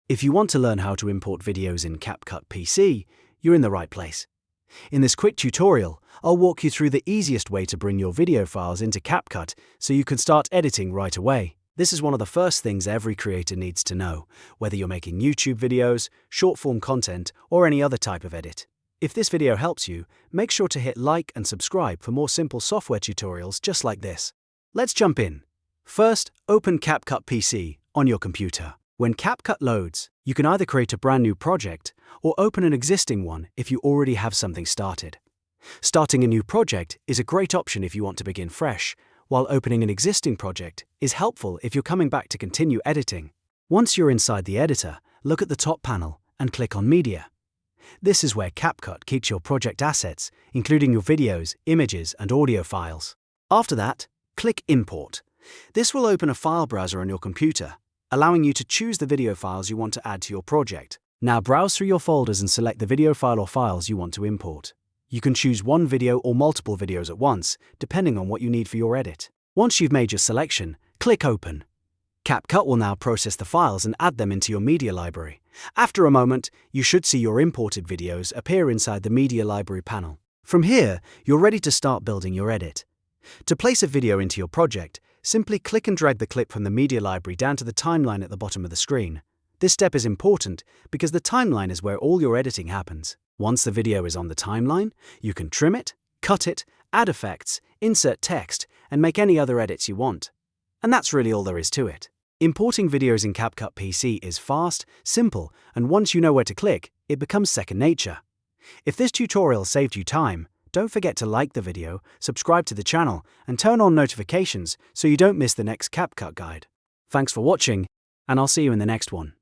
If you want to learn how to import videos in CapCut PC, you're in the right place. In this quick tutorial, I'll walk you through the easiest way to bring your video files into CapCut so you can start editing right away. This is one of the first things every creator needs to know, whether you're making YouTube videos, short-form content, or any other type of edit. If this video helps you, make sure to hit like and subscribe for more simple software tutorials just like this. Let's jump in. First, open CapCut PC on your computer. When CapCut loads, you can either create a brand new project or open an existing one if you already have something started. Starting a new project is a great option if you want to begin fresh, while opening an existing project is helpful if you're coming back to continue editing. Once you're inside the editor, look at the top panel and click on Media. This is where CapCut keeps your project assets, including your videos, images, and audio files. After that, click Import. This will open a file browser on your computer, allowing you to choose the video files you want to add to your project. Now browse through your folders and select the video file or files you want to import. You can choose one video or multiple videos at once, depending on what you need for your edit. Once you've made your selection, click Open. CapCut will now process the files and add them into your media library. After a moment, you should see your imported videos appear inside the media library panel. From here, you're ready to start building your edit. To place a video into your project, simply click and drag the clip from the media library down to the timeline at the bottom of the screen. This step is important because the timeline is where all your editing happens. Once the video is on the timeline, you can trim it, cut it, add effects, insert text, and make any other edits you want. And that's really all there is to it. Importing videos in CapCut PC is fast, simple, and once you know where to click, it becomes second nature. If this tutorial saved you time, don't forget to like the video, subscribe to the channel, and turn on notifications so you don't miss the next CapCut guide. Thanks for watching, and I'll see you in the next one.